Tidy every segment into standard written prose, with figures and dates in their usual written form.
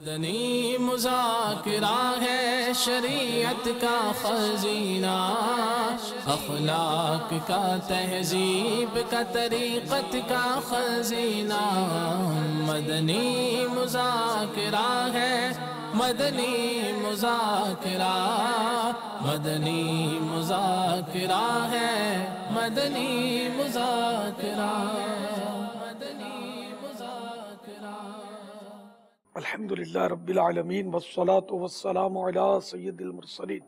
مدنی مذاکرہ ہے شریعت کا خزینہ، اخلاق کا تہذیب کا طریقت کا خزینہ۔ مدنی مذاکرہ ہے، مدنی مذاکرہ، مدنی مذاکرہ ہے، مدنی مذاکرہ، مدنی مذاکرہ۔ الحمدللہ رب العالمین والصلاة والسلام علی سید المرسلین،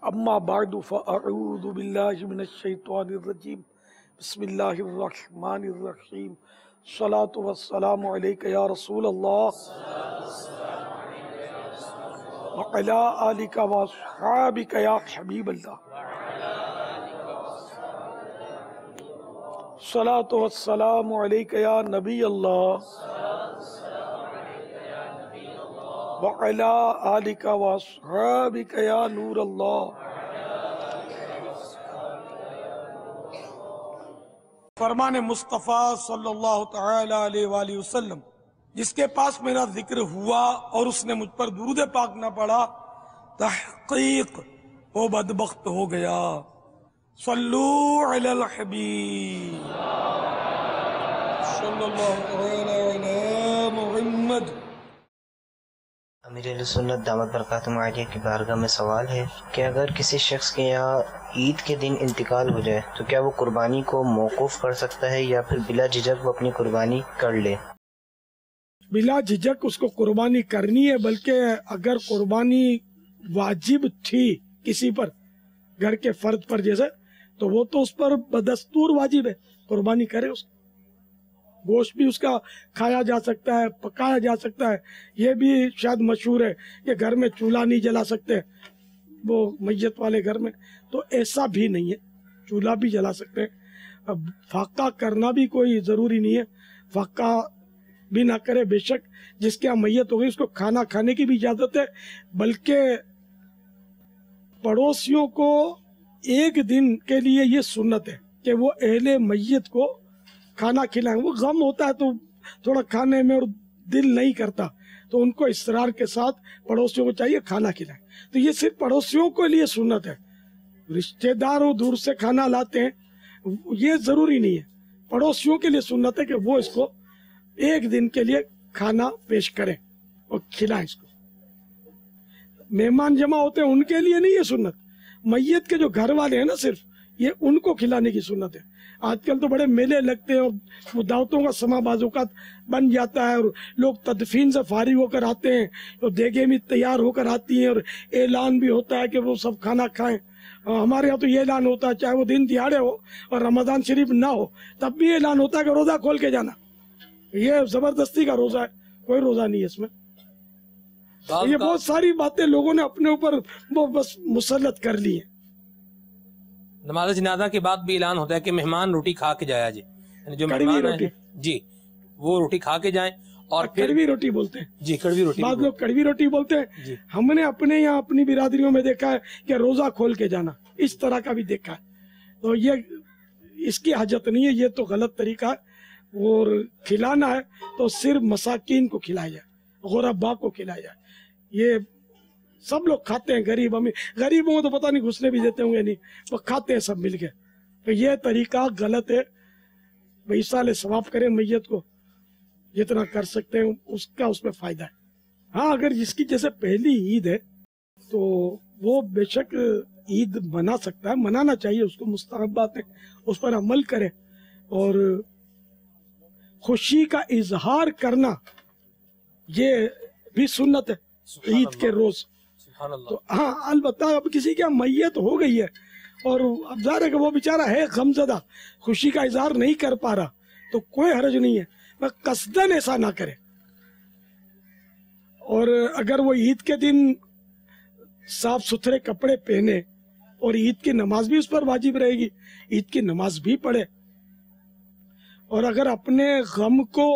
اما بعد فاعوذ باللہ من الشیطان الرجیم، بسم اللہ الرحمن الرحیم۔ الصلاة والسلام علیک یا رسول اللہ وعلی آلک واصحابک یا حبیب اللہ۔ الصلاة والسلام علیک یا نبی اللہ وعلی آلک واصحابک یا نور اللہ۔ فرمان مصطفیٰ صلی اللہ تعالی علیہ وآلہ وسلم، جس کے پاس میرا ذکر ہوا اور اس نے مجھ پر درود پاک نہ پڑھا، تحقیق وہ بدبخت ہو گیا۔ صلو علی الحبیب صلی اللہ تعالی علی محمد۔ امیر اہل سنت دامت برکاتہم عالیہ کی بارگاہ میں سوال ہے کہ اگر کسی شخص کے یہاں عید کے دن انتقال ہو جائے تو کیا وہ قربانی کو موقوف کر سکتا ہے یا پھر بلا جھجک وہ اپنی قربانی کر لے؟ بلا جھجک اس کو قربانی کرنی ہے، بلکہ اگر قربانی واجب تھی کسی پر، گھر کے فرد پر جیسے، تو وہ تو اس پر بدستور واجب ہے، قربانی کرے۔ اس گوشت بھی اس کا کھایا جا سکتا ہے، پکایا جا سکتا ہے۔ یہ بھی شاید مشہور ہے کہ گھر میں چولہا نہیں جلا سکتے وہ میت والے گھر میں، تو ایسا بھی نہیں ہے، چولہا بھی جلا سکتے ہیں۔ اب فاقہ کرنا بھی کوئی ضروری نہیں ہے، فاقہ بھی نہ کرے۔ بے شک جس کے یہاں میت ہو گئی اس کو کھانا کھانے کی بھی اجازت ہے، بلکہ پڑوسیوں کو ایک دن کے لیے یہ سنت ہے کہ وہ اہل میت کو کھانا کھلائیں۔ وہ غم ہوتا ہے تو تھوڑا کھانے میں اور دل نہیں کرتا، تو ان کو اصرار کے ساتھ پڑوسیوں کو چاہیے کھانا کھلائیں۔ تو یہ صرف پڑوسیوں کے لیے سنت ہے، رشتہ دار وہ دور سے کھانا لاتے ہیں یہ ضروری نہیں ہے، پڑوسیوں کے لیے سنت ہے کہ وہ اس کو ایک دن کے لیے کھانا پیش کریں اور کھلائیں اس کو۔ مہمان جمع ہوتے ہیں ان کے لیے نہیں ہے سنت، میت کے جو گھر والے ہیں نا صرف یہ ان کو کھلانے کی سنت ہے۔ آج کل تو بڑے میلے لگتے ہیں اور دعوتوں کا سما بعض اوقات بن جاتا ہے، اور لوگ تدفین سے فارغ ہو کر آتے ہیں اور دیگیں بھی تیار ہو کر آتی ہیں اور اعلان بھی ہوتا ہے کہ وہ سب کھانا کھائیں۔ ہمارے یہاں تو یہ اعلان ہوتا ہے، چاہے وہ دن دہاڑے ہو اور رمضان شریف نہ ہو تب بھی اعلان ہوتا ہے کہ روزہ کھول کے جانا۔ یہ زبردستی کا روزہ ہے، کوئی روزہ نہیں ہے اس میں۔ یہ بہت ساری باتیں لوگوں نے اپنے اوپر وہ بس مسلط کر لی ہیں۔ نماز جنازہ کے بعد بھی اعلان ہوتا ہے کہ مہمان روٹی کھا کے جایا جی، یعنی جو کڑوی مہمان روٹی ہیں جی وہ روٹی کھا کے جائیں، اور پھر کڑوی روٹی بولتے ہیں جی کڑوی روٹی بعض لوگ کڑوی روٹی بولتے ہیں۔ جی ہم نے اپنے یہاں اپنی برادریوں میں دیکھا ہے کہ روزہ کھول کے جانا، اس طرح کا بھی دیکھا ہے، تو یہ اس کی حاجت نہیں ہے، یہ تو غلط طریقہ ہے۔ اور کھلانا ہے تو صرف مساکین کو کھلایا جائے، غربا کو کھلایا جائے۔ یہ سب لوگ کھاتے ہیں، غریب امیر، غریبوں کو تو پتہ نہیں گھسنے بھی دیتے ہوں گے نہیں، وہ کھاتے ہیں سب مل کے۔ تو یہ طریقہ غلط ہے۔ ایصال ثواب کریں میت کو، جتنا کر سکتے ہیں اس میں فائدہ ہے۔ ہاں اگر جس کی جیسے پہلی عید ہے تو وہ بے شک عید منا سکتا ہے، منانا چاہیے اس کو، مستحبات ہیں اس پر عمل کرے، اور خوشی کا اظہار کرنا یہ بھی سنت ہے عید کے روز۔ تو ہاں البتہ اب کسی کے میت ہو گئی ہے اور اب ظاہر ہے کہ وہ بیچارہ ہے غمزدہ، خوشی کا اظہار نہیں کر پا رہا، تو کوئی حرج نہیں ہے، پر قصداً ایسا نہ کرے۔ اور اگر وہ عید کے دن صاف ستھرے کپڑے پہنے اور عید کی نماز بھی اس پر واجب رہے گی، عید کی نماز بھی پڑھے، اور اگر اپنے غم کو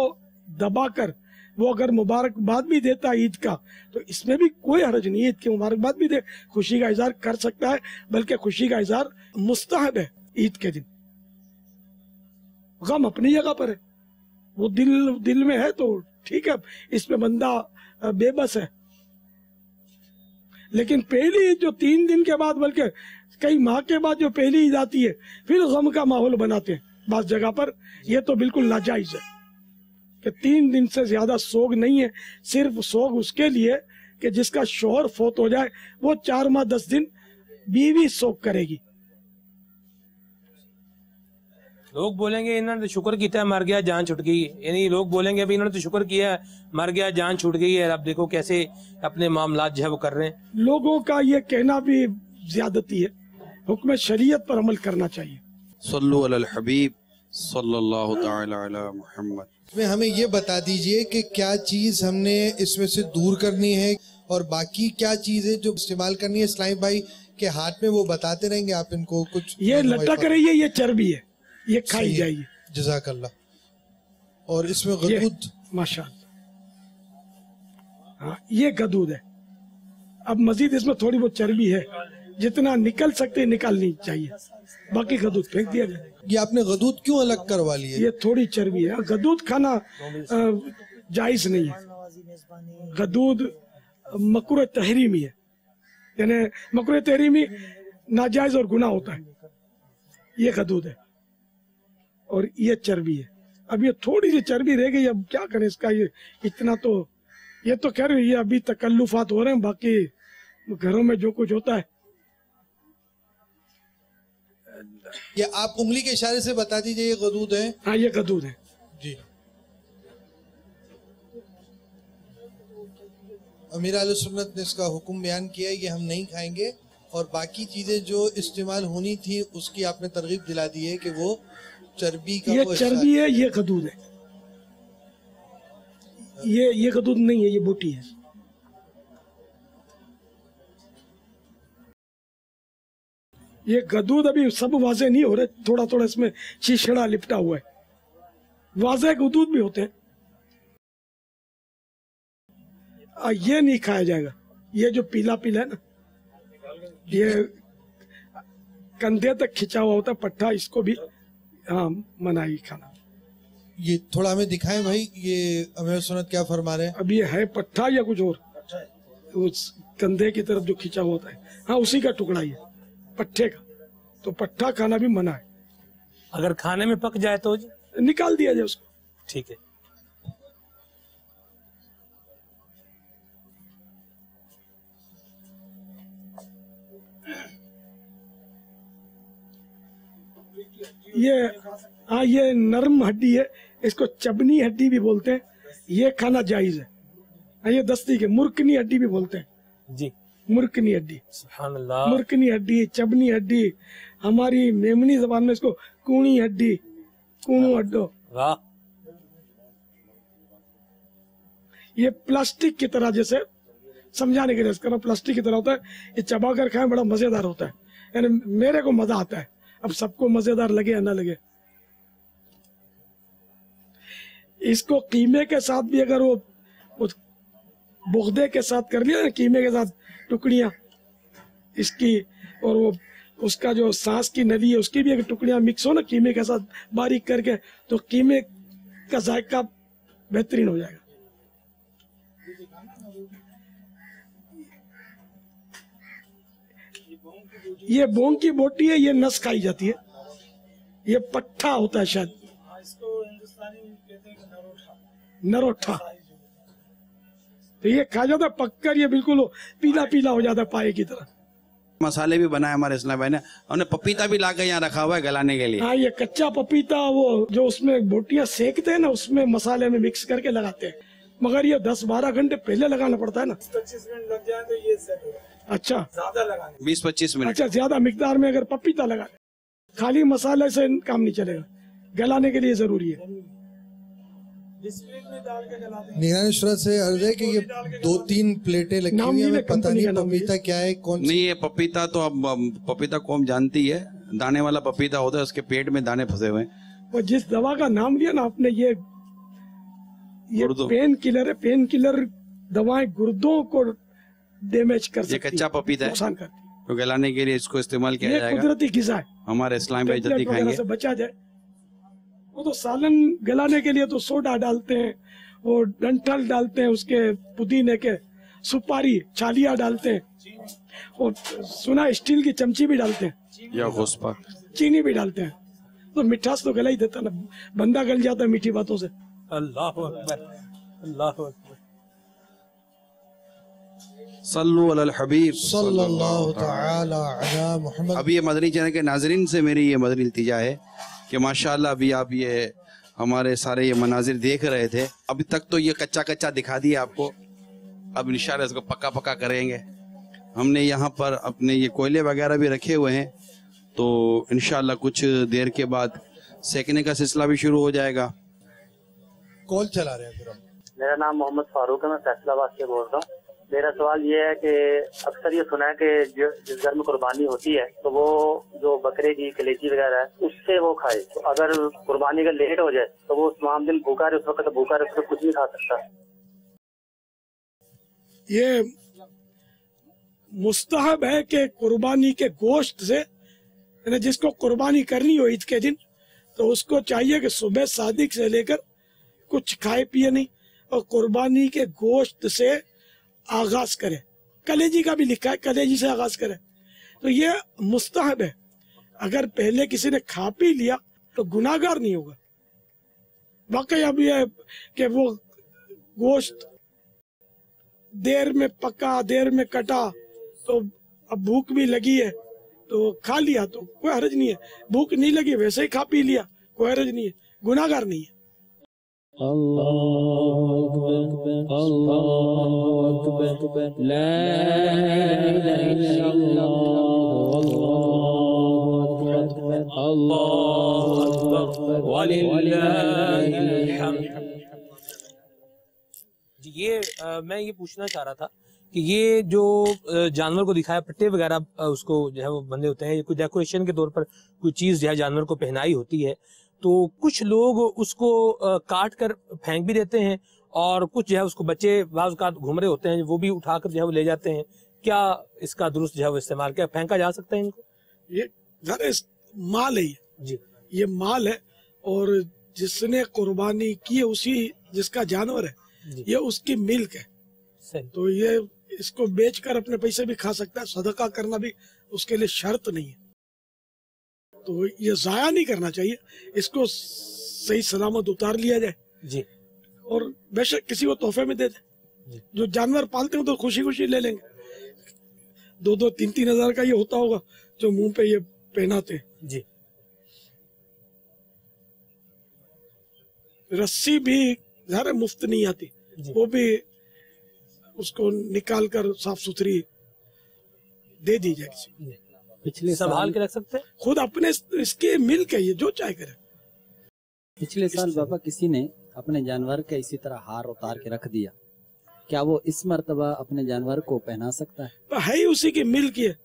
دبا کر وہ اگر مبارکباد بھی دیتا ہے عید کا تو اس میں بھی کوئی حرج نہیں ہے، عید کی مبارکباد بھی دے، خوشی کا اظہار کر سکتا ہے، بلکہ خوشی کا اظہار مستحب ہے عید کے دن۔ غم اپنی جگہ پر ہے، وہ دل میں ہے تو ٹھیک ہے اس پہ بندہ بے بس ہے، لیکن پہلی جو 3 دن کے بعد بلکہ کئی ماہ کے بعد جو پہلی عید آتی ہے پھر غم کا ماحول بناتے ہیں بعض جگہ پر، یہ تو بالکل ناجائز ہے کہ 3 دن سے زیادہ سوگ نہیں ہے، صرف سوگ اس کے لیے کہ جس کا شوہر فوت ہو جائے وہ 4 ماہ 10 دن بیوی سوگ کرے گی۔ لوگ بولیں گے انہوں نے تو شکر کیا مر گیا جان چھٹ گئی، یعنی لوگ بولیں گے ابھی انہوں نے تو شکر کیا مر گیا جان چھٹ گئی ہے، اب دیکھو کیسے اپنے معاملات جو ہے وہ کر رہے ہیں۔ لوگوں کا یہ کہنا بھی زیادتی ہے، حکم شریعت پر عمل کرنا چاہیے۔ صلو علی الحبیب صلی اللہ تعالی علی محمد۔ اس میں ہمیں یہ بتا دیجئے کہ کیا چیز ہم نے اس میں سے دور کرنی ہے اور باقی کیا چیز ہے جو استعمال کرنی ہے؟ اسلامی بھائی کے ہاتھ میں وہ بتاتے رہیں گے، آپ ان کو کچھ یہ لٹک رہی ہے، یہ چربی ہے، یہ کھائی جائے گی۔ جزاک اللہ۔ اور اس میں غدود، ماشاء اللہ، ہاں یہ غدود ہے۔ اب مزید اس میں تھوڑی بہت چربی ہے، جتنا نکل سکتے نکالنی چاہیے، باقی غدود پھینک دیا جائے۔ یہ آپ نے غدود کیوں الگ کروا لیے؟ یہ تھوڑی چربی ہے، غدود کھانا جائز نہیں ہے۔ غدود مکروہ تحریمی ہے، یعنی مکروہ تحریمی ناجائز اور گناہ ہوتا ہے، یہ غدود ہے اور یہ چربی ہے۔ اب یہ تھوڑی سی چربی رہ گئی، اب کیا کریں اس کا، یہ اتنا تو یہ تو کہہ رہے یہ ابھی تکلفات ہو رہے ہیں، باقی گھروں میں جو کچھ ہوتا ہے۔ یہ آپ انگلی کے اشارے سے بتا دیجئے یہ غدود ہے؟ ہاں یہ غدود ہے جی۔ امیر اہل سنت نے اس کا حکم بیان کیا ہے، یہ ہم نہیں کھائیں گے، اور باقی چیزیں جو استعمال ہونی تھی اس کی آپ نے ترغیب دلا دی ہے کہ وہ چربی کا، یہ چربی ہے، یہ غدود ہے، یہ غدود نہیں ہے، یہ بوٹی ہے۔ یہ غدود ابھی سب واضح نہیں ہو رہے، تھوڑا تھوڑا اس میں چیچڑا لپٹا ہوا ہے، واضح غدود بھی ہوتے ہیں۔ یہ نہیں کھایا جائے گا، یہ جو پیلا پیلا ہے نا، یہ کندھے تک کھچا ہوا ہوتا ہے پٹھا، اس کو بھی ہاں منائی کھانا۔ یہ تھوڑا ہمیں دکھائیں بھائی، یہ امیر سنت کیا فرما رہے ہیں؟ اب یہ ہے پٹھا یا کچھ اور؟ اس کندھے کی طرف جو کھچا ہوا ہوتا ہے، ہاں اسی کا ٹکڑا ہی ہے، پٹھے کا، تو پٹھا کھانا بھی منع ہے۔ اگر کھانے میں پک جائے تو جی نکال دیا جائے اس کو، ٹھیک ہے۔ یہ نرم ہڈی ہے، اس کو چبنی ہڈی بھی بولتے ہیں، یہ کھانا جائز ہے۔ یہ دستی کے مرکنی ہڈی بھی بولتے ہیں، جی مرکنی ہڈی، سبحان اللہ، مرکنی ہڈی، چبنی ہڈی، ہماری میمنی زبان میں اس کو کونی ہڈی، کونو ہڈو۔ واہ، یہ پلاسٹک کی طرح، جیسے سمجھانے کے لیے اس کا پلاسٹک کی طرح ہوتا ہے، یہ چبا کر کھائیں بڑا مزیدار ہوتا ہے، یعنی میرے کو مزہ آتا ہے، اب سب کو مزیدار لگے یا نہ لگے۔ اس کو قیمے کے ساتھ بھی اگر وہ بغدے کے ساتھ کر لیا نا، قیمے کے ساتھ ٹکڑیاں اس کی، اور وہ اس کا جو سانس کی نلی ہے اس کی بھی اگر ٹکڑیاں مکس ہو نا قیمے کے ساتھ باریک کر کے، تو قیمے کا ذائقہ بہترین ہو جائے گا۔ یہ بونگ کی بوٹی ہے، یہ نس کھائی جاتی ہے، یہ پٹھا ہوتا ہے شاید، نروٹھا، تو یہ کھا جاتا ہے پک کر، یہ بالکل پیلا پیلا ہو جاتا ہے پائے کی طرح۔ مسالے بھی بنائے ہمارے اسلام بھائی نے، انہوں نے پپیتا بھی لا کے یہاں رکھا ہوا ہے گلانے کے لیے۔ ہاں یہ کچا پپیتا، وہ جو اس میں بوٹیاں سیکتے ہیں نا، اس میں مسالے میں مکس کر کے لگاتے ہیں، مگر یہ 10-12 گھنٹے پہلے لگانا پڑتا ہے نا۔ 25 منٹ لگ جائے تو یہ سیٹ ہوگا، اچھا زیادہ لگانے 20-25 منٹ۔ اچھا، زیادہ مقدار میں اگر پپیتا لگا لیں، خالی مسالے سے کام نہیں چلے گا، گلانے کے لیے ضروری ہے۔ ڈسپلن میں ڈال کے جلاتے ہیں۔ نگران شورت سے عرض ہے کہ یہ 2-3 پلیٹیں لکھی ہوئی ہیں، ہمیں پتہ نہیں پپیتا کیا ہے، کون سی؟ نہیں، یہ پپیتا تو اب پپیتا قوم جانتی ہے، دانے والا پپیتا ہوتا ہے، اس کے پیٹ میں دانے پھنسے ہوئے ہیں۔ وہ جس دوا کا نام لیا نا آپ نے، یہ پین کلر ہے، پین کلر دوائیں گردوں کو ڈیمیج کر سکتی ہیں، یہ کچا پپیتا ہے، نقصان کرتی ہے، تو گلانے کے لیے اس کو استعمال کیا یہ جائے گا۔ قدرتی غذا ہے، ہمارے اسلام بھائی جلدی ٹیبلٹ کھائیں وغیرہ گے۔ سے بچا جائے۔ وہ تو سالن گلانے کے لیے تو سوڈا ڈالتے ہیں वो डंठल डालते हैं उसके पुदीने के, सुपारी छालियाँ डालते हैं, और सुना स्टील की चमची भी डालते हैं, या गुस्पा, चीनी भी डालते हैं। तो मिठास तो गला ही देता ना, बंदा गल जाता है मीठी बातों से। अल्लाह अकबर, अल्लाह अकबर। सल्लु अलल हबीब सल्लल्लाहु तआला अला मुहम्मद। अभी ये मदनी चैनल के नाजरीन से मेरी ये मदनी इल्तिजा है कि माशाल्लाह अभी आप ये हमारे सारे ये मनाजिर देख रहे थे, अभी तक तो ये कच्चा कच्चा दिखा दिया आपको, अब इंशाल्लाह इसको पक्का पक्का करेंगे। हमने यहाँ पर अपने ये कोयले वगैरह भी रखे हुए हैं, तो इंशाल्लाह कुछ देर के बाद सेकने का सिलसिला भी शुरू हो जाएगा। कॉल चला रहे हैं फिर हम। मेरा नाम मोहम्मद फारूक है, मैं फैसलाबाद से बोल रहा हूँ। मेरा सवाल ये है कि अक्सर ये सुना है कि जिस घर में कुर्बानी होती है तो वो जो बकरे की कलेजी वगैरह है उससे वो खाए, तो अगर कुर्बानी का लेट हो जाए तो वो उस तमाम दिन भूखा रहे, उस वक्त भूखा रहे, उसको कुछ नहीं खा सकता। ये मुस्तहब है कि कुर्बानी के गोश्त से, यानी जिसको कुर्बानी करनी हो ईद के दिन, तो उसको चाहिए कि सुबह सादिक से लेकर कुछ खाए पिए नहीं, और कुर्बानी के गोश्त से आगाज करे। कलेजी का भी लिखा है, कलेजी से आगाज करे, तो ये मुस्तहब है। अगर पहले किसी ने खा पी लिया तो गुनाहगार नहीं होगा। वाकई अब ये कि वो गोश्त देर में पका, देर में कटा, तो अब भूख भी लगी है तो खा लिया तो कोई हर्ज नहीं है, भूख नहीं लगी वैसे ही खा पी लिया, कोई हर्ज नहीं है, गुनाहगार नहीं है। ये मैं ये पूछना चाह रहा था कि ये जो जानवर को दिखाया, पट्टे वगैरह उसको जो है वो बंधे होते हैं, ये कोई डेकोरेशन के तौर पर कोई चीज जो है जानवर को पहनाई होती है, तो कुछ लोग उसको काट कर फेंक भी देते हैं, और कुछ जो है उसको बच्चे बाज़ घूम रहे होते हैं वो भी उठाकर जो है वो ले जाते हैं। क्या इसका दुरुस्त जो है वो इस्तेमाल, क्या फेंका जा सकता है इनको? ये माल है, जी ये माल है, और जिसने कुर्बानी की है उसी जिसका जानवर है, ये उसकी मिल्क है, सही। तो ये इसको बेचकर अपने पैसे भी खा सकता है, सदका करना भी उसके लिए शर्त नहीं है, तो ये जाया नहीं करना चाहिए, इसको सही सलामत उतार लिया जाए जी, और बेशक किसी को तोहफे में दे दे। जो जानवर पालते हो तो खुशी खुशी ले लेंगे, 2-2, 3-3 हजार का ये होता होगा जो मुंह पे ये पहनाते जी। रस्सी भी घर मुफ्त नहीं आती, वो भी उसको निकाल कर साफ सुथरी दे दी जाए किसी को। पिछले संभाल के रख सकते हैं, खुद अपने इसके मिल्क है, ये जो चाहे करे। पिछले साल बाबा किसी ने अपने जानवर का इसी तरह हार उतार के रख दिया, क्या वो इस मर्तबा अपने जानवर को पहना सकता है? है ही उसी की मिल्क है,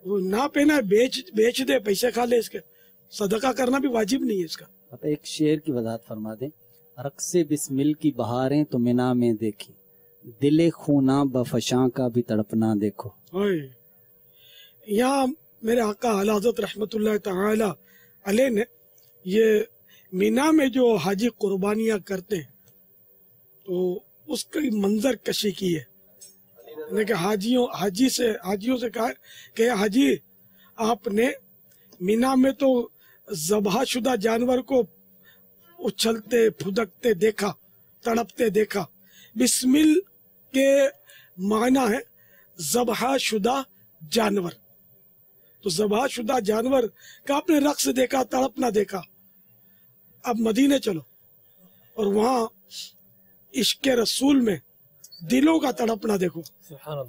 वो ना पहना बेच दे, पैसे खा ले, इसके सदका करना भी वाजिब नहीं है इसका। आप एक शेर की वजाहत फरमा दें। रक्से बिस्मिल की बहारें तो मिना में देखी, दिले खूना बफशां का भी तड़पना देखो। यहाँ मेरे आका आला हज़रत रहमतुल्लाह तआला अलैह ने ये मीना में जो हाजी कुर्बानियां करते हैं तो उसकी मंजर कशी की है, हाजियों से कहा कि हाजी आपने मीना में तो ज़बह शुदा जानवर को उछलते फुदकते देखा, तड़पते देखा। बिस्मिल के माना है ज़बह शुदा जानवर, तो ज़बह शुदा जानवर का आपने रक्स देखा, तड़पना देखा। अब मदीने चलो और वहाँ इश्क रसूल में दिलों का तड़पना देखो,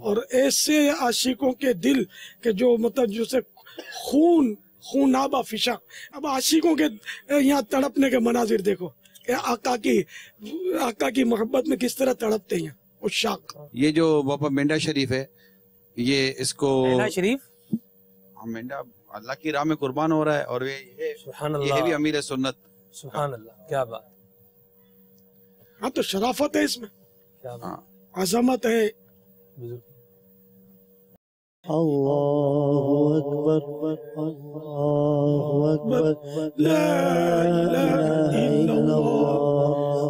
और ऐसे आशिकों के दिल के जो मतलब जैसे खून आबा फिशा। अब आशिकों के यहाँ तड़पने के मनाजिर देखो कि आका की मोहब्बत में किस तरह तड़पते हैं उशाक। ये जो बाबा मेंढा शरीफ है, ये इसको शरीफ मेंढा अल्लाह की राह में कुर्बान हो रहा है, और ये भी अमीर सुन्नत। सुभान अल्लाह, क्या बात। हाँ तो शराफत है इसमें, क्या बात, अजमत है। الله أكبر الله أكبر لا إله إلا الله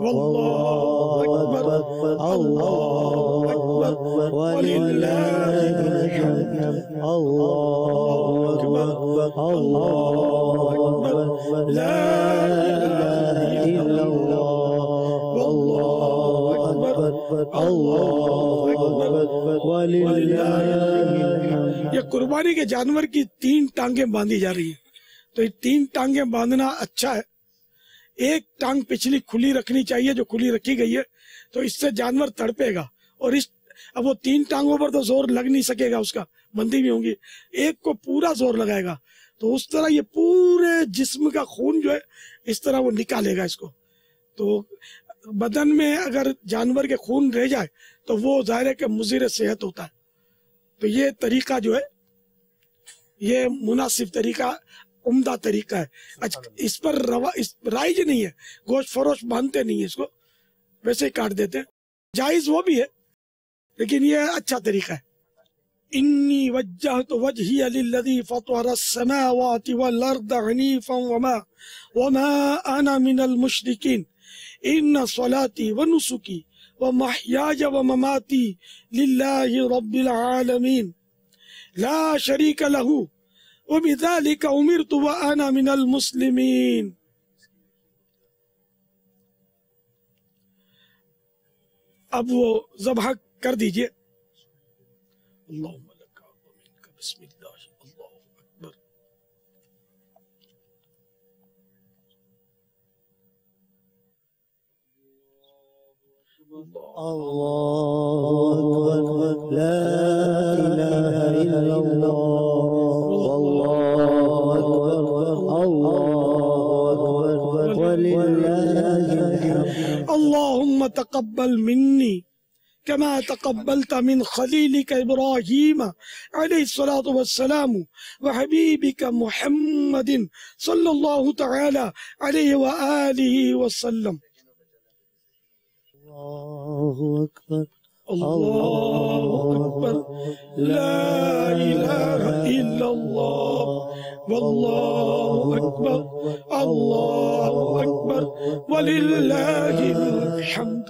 والله أكبر الله أكبر ولله الحمد الله أكبر الله أكبر لا إله إلا الله والله أكبر الله أكبر ولله یہ قربانی کے جانور کی 3 ٹانگیں باندھی جا رہی ہیں، تو یہ 3 ٹانگیں باندھنا اچھا ہے. ایک ٹانگ پچھلی کھلی رکھنی چاہیے جو کھلی رکھی گئی ہے، تو اس سے جانور تڑپے گا، اور اب وہ 3 ٹانگوں پر تو زور لگ نہیں سکے گا، اس کا بندھی بھی ہوں گی، ایک کو پورا زور لگائے گا، تو اس طرح یہ پورے جسم کا خون جو ہے اس طرح وہ نکالے گا اس کو. تو بدن میں اگر جانور کے خون رہ جائے تو وہ ظاہر ہے کہ مضر صحت ہوتا ہے. تو یہ طریقہ جو ہے یہ مناسب طریقہ، عمدہ طریقہ ہے. اس پر رائج نہیں ہے، گوشت فروش باندھتے نہیں ہے، اس کو ویسے ہی کاٹ دیتے ہیں. جائز وہ بھی ہے لیکن یہ اچھا طریقہ ہے. انی وجہت وجہی للذی فطر السماوات والارض حنیفا وما انا من المشرکین ان صلاتی ونسکی ومحیاج ومماتی للہ رب العالمین لا شریک لہ وبذلک امرت وانا من المسلمین. اب وہ ذبح کر دیجئے. اللہم لک ومنک بسم اللہ اللہ اکبر. الله أكبر لا إله إلا الله والله أكبر الله أكبر ولله الحمد. اللهم تقبل مني كما تقبلت من خليلك إبراهيم عليه الصلاة والسلام وحبيبك محمد صلى الله تعالى عليه وآله وسلم. الله أكبر الله أكبر لا إله إلا الله والله أكبر الله أكبر ولله الحمد.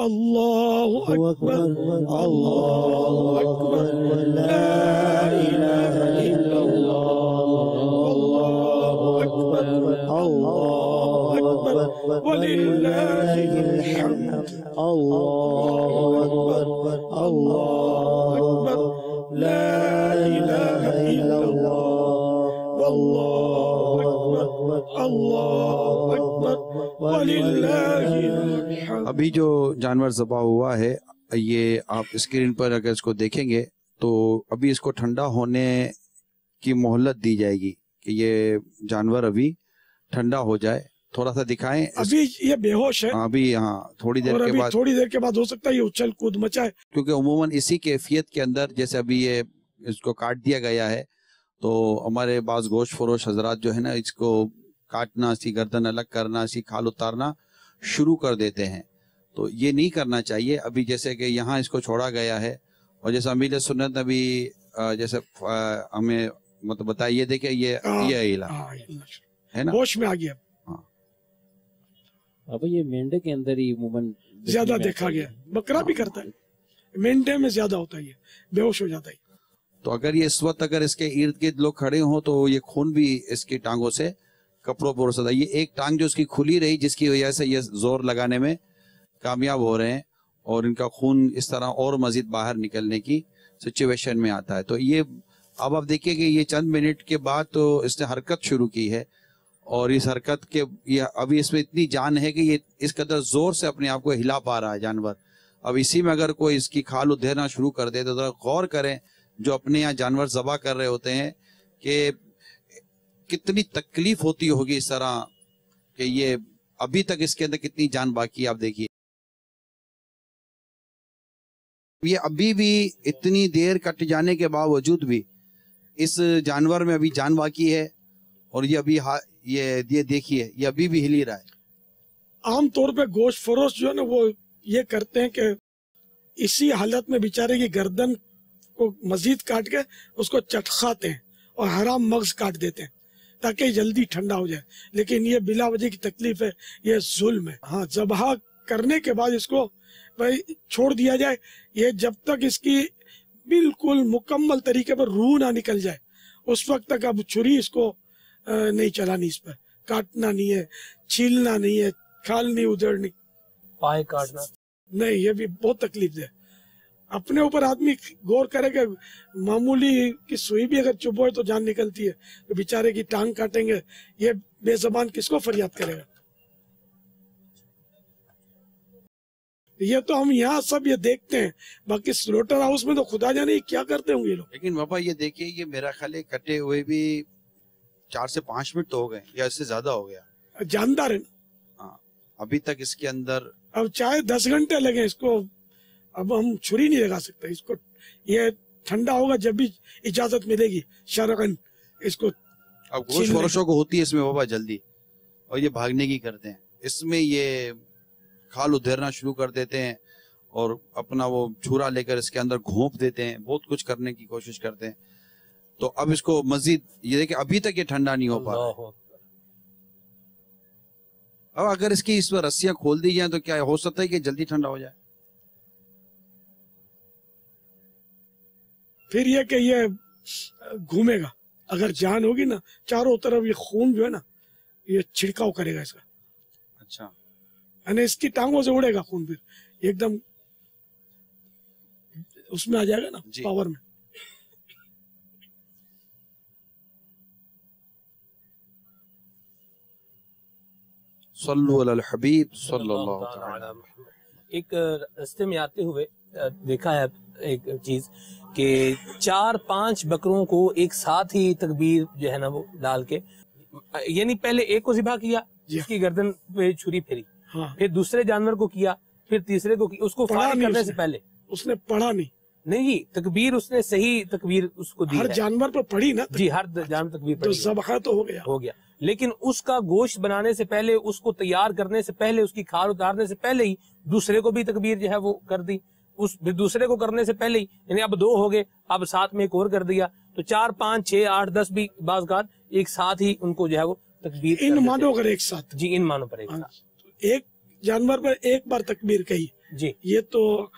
الله أكبر الله أكبر لا إله إلا الله والله أكبر الله أكبر ولله الحمد. الله أكبر الله أكبر لا إله إلا الله والله أكبر الله أكبر ولله الحمد. ابھی جو جانور ذبح ہوا ہے یہ آپ اسکرین پر اگر اس کو دیکھیں گے تو ابھی اس کو ٹھنڈا ہونے کی مہلت دی جائے گی کہ یہ جانور ابھی ٹھنڈا ہو جائے. تھوڑا سا دکھائیں. ابھی یہ بے ہوش ہے ابھی ہاں تھوڑی دیر کے بعد ہو سکتا ہے یہ اچھل کود مچائے، کیونکہ عموماً اسی کیفیت کے اندر جیسے ابھی یہ اس کو کاٹ دیا گیا ہے تو ہمارے بعض گوشت فروش حضرات جو ہے نا اس کو کاٹنا، اسی گردن الگ کرنا، اسی کھال اتارنا شروع کر دیتے ہیں. تو یہ نہیں کرنا چاہیے. ابھی جیسے کہ یہاں اس کو چھوڑا گیا ہے اور جیسے امیر سنت نے بھی جیسے ہمیں مطلب بتایا، یہ دیکھیں یہ ہے نا ہوش میں آ گیا. اب یہ مینڈے کے اندر ہی عموماً زیادہ دیکھا گیا، بکرا بھی کرتا ہے، مینڈے میں زیادہ ہوتا ہے، یہ بے ہوش ہو جاتا ہے. تو اگر یہ اس وقت اگر اس کے ارد گرد لوگ کھڑے ہوں تو یہ خون بھی اس کی ٹانگوں سے کپڑوں پر سدا. یہ ایک ٹانگ جو اس کی کھلی رہی جس کی وجہ سے یہ زور لگانے میں کامیاب ہو رہے ہیں اور ان کا خون اس طرح اور مزید باہر نکلنے کی سچویشن میں آتا ہے. تو یہ اب آپ دیکھیں کہ یہ چند منٹ کے بعد تو اس نے حرکت شروع کی ہے اور اس حرکت کے ابھی اس میں اتنی جان ہے کہ یہ اس قدر زور سے اپنے آپ کو ہلا پا رہا ہے جانور. اب اسی میں اگر کوئی اس کی کھال ادھیرنا شروع کر دے تو ذرا غور کریں جو اپنے یہاں جانور ذبح کر رہے ہوتے ہیں کہ کتنی تکلیف ہوتی ہوگی اس طرح کہ یہ ابھی تک اس کے اندر کتنی جان باقی. آپ دیکھیے یہ ابھی بھی اتنی دیر کٹ جانے کے باوجود بھی اس جانور میں ابھی جان باقی ہے اور یہ ابھی یہ دیکھیے یہ ابھی بھی ہل ہی رہا ہے. عام طور پہ گوشت فروش جو ہے نا وہ یہ کرتے ہیں کہ اسی حالت میں بیچارے کی گردن को मजीद काट के उसको चटखाते हैं और हराम मगज काट देते हैं ताकि जल्दी ठंडा हो जाए, लेकिन ये बिला वजह की तकलीफ है, ये जुल्म है। हाँ, ज़बह करने के बाद इसको भाई छोड़ दिया जाए, ये जब तक इसकी बिल्कुल मुकम्मल तरीके पर रूह ना निकल जाए उस वक्त तक अब छुरी इसको नहीं चलानी, इस पर काटना नहीं है, छीलना नहीं है, खाल नहीं उधेड़नी, पाए काटना नहीं, ये भी बहुत तकलीफ है। अपने ऊपर आदमी गौर करेगा, मामूली की सुई भी अगर चुभ तो जान निकलती है, तो बेचारे की टांग काटेंगे, ये बेजबान किसको फरियाद करेगा। ये तो हम यहाँ सब ये देखते हैं, बाकी स्लोटर हाउस में तो खुदा जाने क्या करते होंगे लोग। लेकिन बाबा ये देखिए, ये मेरा ख्याल है कटे हुए भी 4 से 5 मिनट तो हो गए या इससे ज्यादा हो गया। जानदार है ना। हाँ, अभी तक इसके अंदर अब चाहे 10 घंटे लगे इसको, अब हम छुरी नहीं लगा सकते इसको। ये ठंडा होगा जब भी इजाजत मिलेगी शरअन इसको। अब गोश्त फरोशों को होती है इसमें बाबा जल्दी, और ये भागने की करते हैं, इसमें ये खाल उधेरना शुरू कर देते हैं और अपना वो छुरा लेकर इसके अंदर घोंप देते हैं, बहुत कुछ करने की कोशिश करते हैं। तो अब इसको मजीद ये देखिए, अभी तक ये ठंडा नहीं हो पा रहा। अब अगर इसकी इस पर रस्सियां खोल दी जाए तो क्या हो सकता है कि जल्दी ठंडा हो जाए। फिर ये कि ये घूमेगा, अगर जान होगी ना चारों तरफ, ये खून जो है ना ये छिड़काव करेगा इसका। अच्छा, यानी इसकी टांगों से उड़ेगा खून, फिर एकदम उसमें आ जाएगा ना पावर में। सल्लु अलल हबीब सल्लल्लाहु अलैहि वसल्लम। एक रास्ते में आते हुए देखा है एक चीज कि 4-5 बकरों को एक साथ ही तकबीर जो है ना वो डाल के, यानी पहले एक को ज़िबा किया, जिसकी गर्दन पे छुरी फेरी, हाँ। फिर दूसरे जानवर को किया, फिर तीसरे को किया, उसको फायर करने से पहले उसने पढ़ा नहीं, तकबीर उसने सही तकबीर उसको दी, हर जानवर पर पढ़ी ना जी, हर जानवर तकबीर तो ज़बह तो हो गया, लेकिन उसका गोश्त बनाने से पहले, उसको तैयार करने से पहले, उसकी खाल उतारने से पहले ही दूसरे को भी तकबीर जो है वो कर दी, उस फिर दूसरे को करने से पहले ही, यानी अब 2 हो गए, अब साथ में एक और कर दिया, तो 4, 5, 6, 8, 10 भी बाज़ एक साथ ही उनको जो है वो तकबीर इन मानों पर एक साथ, जी, इन मानों पर एक साथ, एक जानवर पर एक बार तकबीर कही जी, ये तो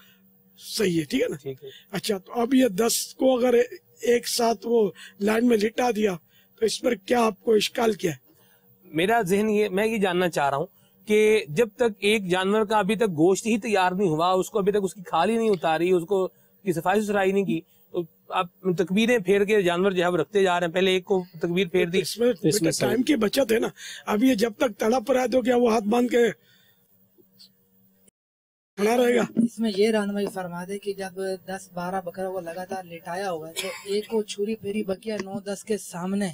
सही है, ठीक है ना। ठीक है। अच्छा, तो अब ये 10 को अगर एक साथ वो लाइन में लिटा दिया तो इस पर क्या आपको इश्काल किया है? मेरा जहन मैं ये जानना चाह रहा हूँ कि जब तक एक जानवर का अभी तक गोश्त ही तैयार नहीं हुआ, उसको अभी तक उसकी खाल ही नहीं उतारी, उसको की सफाई सुथराई नहीं की, तो आप तकबीरें फेर के जानवर जो है वो रखते जा रहे हैं, पहले एक को तकबीर फेर दी, इसमें टाइम की बचत है ना। अब ये जब तक तड़प रहा है तो क्या वो हाथ बांध के खड़ा रहेगा? इसमें ये रहनुमाई फरमा दे कि जब 10-12 बकरा को लगातार लिटाया हुआ है तो एक को छुरी फेरी बकिया 9-10 के सामने,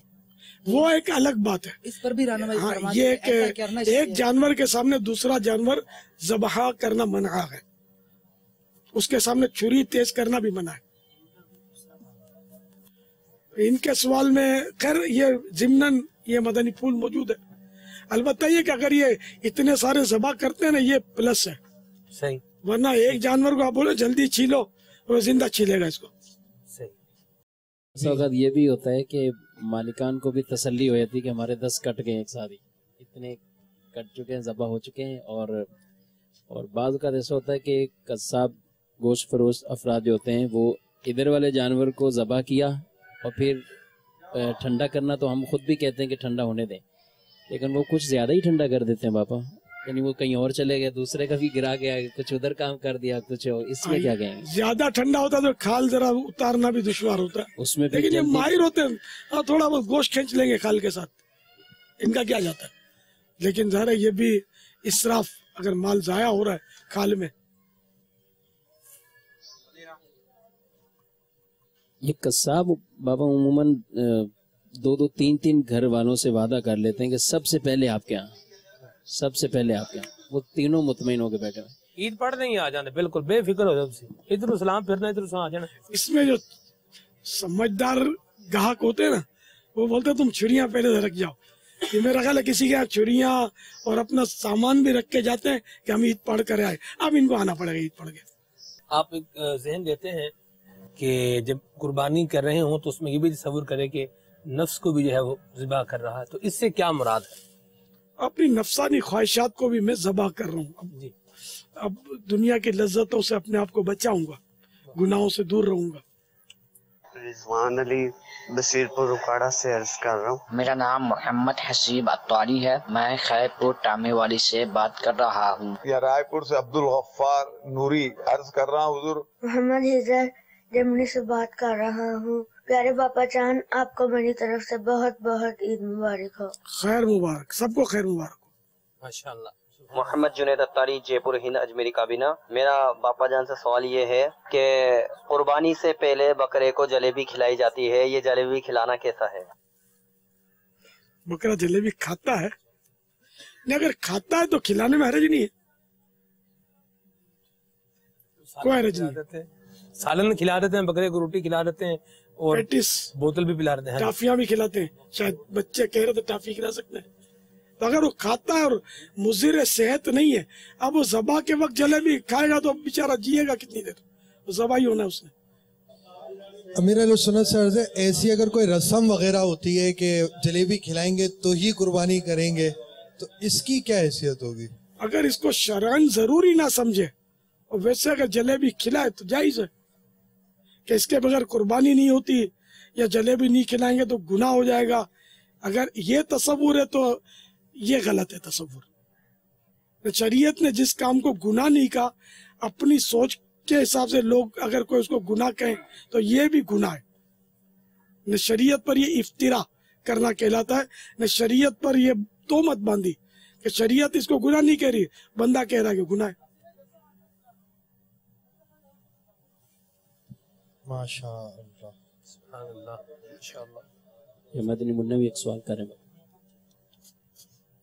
वो एक अलग बात है। इस पर भी रहनुमाई फरमा ये दे, एक जानवर के सामने दूसरा जानवर ज़बह करना मना है, उसके सामने छुरी तेज करना भी मना है। इनके सवाल में खैर ये जिम्नन ये मदनी फूल मौजूद है, अलबत्ता ये कि अगर ये इतने सारे ज़बह करते हैं ना ये प्लस है, सही, वरना एक जानवर को आप बोले जल्दी छीलो वो जिंदा छीलेगा इसको। सही ये भी होता है कि मालिकान को भी तसल्ली हो जाती है कि हमारे 10 कट गए एक साथ ही, इतने कट चुके हैं, ज़बह हो चुके हैं। और बाज़ का ऐसा होता है कि कस्साब गोश्त फरोश अफराद जो होते हैं वो इधर वाले जानवर को ज़बह किया और फिर ठंडा करना, तो हम खुद भी कहते हैं कि ठंडा होने दें, लेकिन वो कुछ ज़्यादा ही ठंडा कर देते हैं बापा, यानी वो कहीं और चले गए, दूसरे का भी गिरा गया, कुछ उधर काम कर दिया, कुछ इसमें क्या कहेंगे? ज्यादा ठंडा होता तो खाल जरा उतारना भी दुश्वार होता है उसमें, लेकिन ये माहिर होते हैं, थोड़ा बहुत गोश्त खींच लेंगे खाल के साथ, इनका क्या जाता है। लेकिन ज़रा ये भी इसराफ, अगर माल जाया हो रहा है खाल में। ये कस्साब बाबा उमूमन 2-2, 3-3 घर वालों से वादा कर लेते हैं कि सबसे पहले आपके यहाँ, सबसे पहले आपके यहाँ, वो तीनों मुतमईन होके बैठे हुए, ईद पढ़ने ही आ जाने, बिल्कुल बेफिक्र हो जाओ, इधर सलाम फिरना, इधर आ जाना। इसमें जो समझदार ग्राहक होते हैं ना, वो बोलते तुम छुरियां पहले से रख जाओ। ये मेरा ख्याल है किसी के यहाँ छुरियां और अपना सामान भी रख के जाते हैं कि हम ईद पढ़ कर आए, अब इनको आना पड़ेगा ईद पढ़ के। आप एक जहन देते हैं کہ جب قربانی کر رہے ہوں تو اس میں یہ بھی تصور کرے کہ نفس کو بھی جو ہے وہ ذبح کر رہا ہے، تو اس سے کیا مراد ہے؟ اپنی نفسانی خواہشات کو بھی میں ذبح کر رہا ہوں. اب دنیا کی لذتوں سے اپنے آپ کو بچاؤں گا، گناہوں سے دور رہوں گا. رضوان علی بصیر پور اکاڑا سے عرض کر رہا ہوں. میرا نام محمد حسیب اتواری ہے، میں خیر پور ٹامے والی سے بات کر رہا ہوں. یا رائے پور سے عبدالغفار نوری عرض کر رہا ہوں. حضور محمد حضر جمنی سے بات کر رہا ہوں. پیارے باپا جان، آپ کو میری طرف سے بہت بہت عید مبارک ہو. خیر مبارک، سب کو خیر مبارک ہو. ماشاءاللہ. محمد جنید اتاری جے پور ہند اجمیری کابینہ. میرا باپا جان سے سوال یہ ہے کہ قربانی سے پہلے بکرے کو جلیبی کھلائی جاتی ہے، یہ جلیبی کھلانا کیسا ہے؟ بکرا جلیبی کھاتا ہے؟ نہیں، اگر کھاتا ہے تو کھلانے میں حرج نہیں ہے، کوئی حرج نہیں. سالن کھلا دیتے ہیں، بکرے کو روٹی کھلا دیتے ہیں اور بوتل بھی پلا دیتے ہیں، ٹافیاں بھی کھلاتے ہیں. شاید بچے کہہ رہے تھے ٹافی کھلا سکتے ہیں. تو اگر وہ کھاتا ہے اور مضر صحت نہیں ہے، اب وہ ذبح کے وقت جلیبی کھائے گا تو بیچارہ جیے گا کتنی دیر؟ وہ ذبح ہی ہونا ہے اس نے. امیر علیہ سنت سے عرض ہے، ایسی اگر کوئی رسم وغیرہ ہوتی ہے کہ جلیبی کھلائیں گے تو ہی قربانی کریں گے، تو اس کی کیا حیثیت ہوگی؟ اگر اس کو شرعاً ضروری نہ سمجھے اور ویسے اگر جلیبی کھلائے تو جائز ہے کہ اس کے بغیر قربانی نہیں ہوتی، یا جلیبی نہیں کھلائیں گے تو گناہ ہو جائے گا. اگر یہ تصور ہے تو یہ غلط ہے تصور. شریعت نے جس کام کو گناہ نہیں کہا، اپنی سوچ کے حساب سے لوگ اگر کوئی اس کو گناہ کہیں تو یہ بھی گناہ ہے. نہ شریعت پر یہ افترا کرنا کہلاتا ہے، نہ شریعت پر یہ تہمت باندھی کہ شریعت اس کو گناہ نہیں کہہ رہی، بندہ کہہ رہا ہے کہ گناہ ہے. ماشاءاللہ. سبحان اللہ. ماشاءاللہ. یہ مدنی منہ بھی ایک سوال کریں.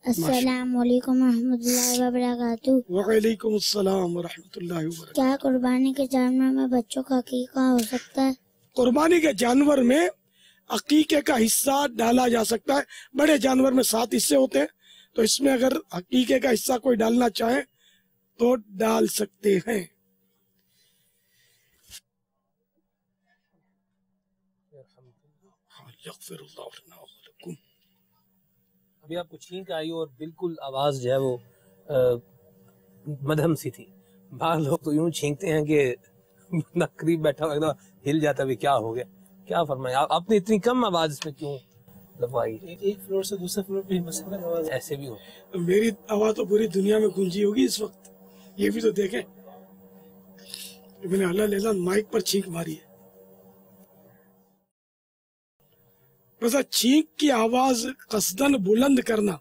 السلام علیکم ورحمۃ اللہ وبرکاتہ. وعلیکم السلام ورحمۃ اللہ وبرکاتہ. کیا قربانی کے جانور میں بچوں کا عقیقہ ہو سکتا ہے؟ قربانی کے جانور میں عقیقے کا حصہ ڈالا جا سکتا ہے. بڑے جانور میں 7 حصے ہوتے ہیں، تو اس میں اگر عقیقے کا حصہ کوئی ڈالنا چاہے تو ڈال سکتے ہیں. ابھی آپ کو چھینک آئی اور بالکل آواز جو ہے وہ مدھم سی تھی. بعض لوگ تو یوں چھینکتے ہیں کہ بندہ قریب بیٹھا ہوا ہل جاتا ہے، کیا ہو گیا، کیا فرمایا آپ نے اتنی کم آواز اس میں کیوں لگوائی؟ ایک فلور سے دوسرے فلور پہ مسئلہ آواز ایسے بھی ہو. میری آواز تو پوری دنیا میں گونجی ہوگی اس وقت. یہ بھی تو دیکھیں، میں نے اللہ لیلا مائک پر چھینک ماری ہے. بس چھینک کی آواز قصدن بلند کرنا،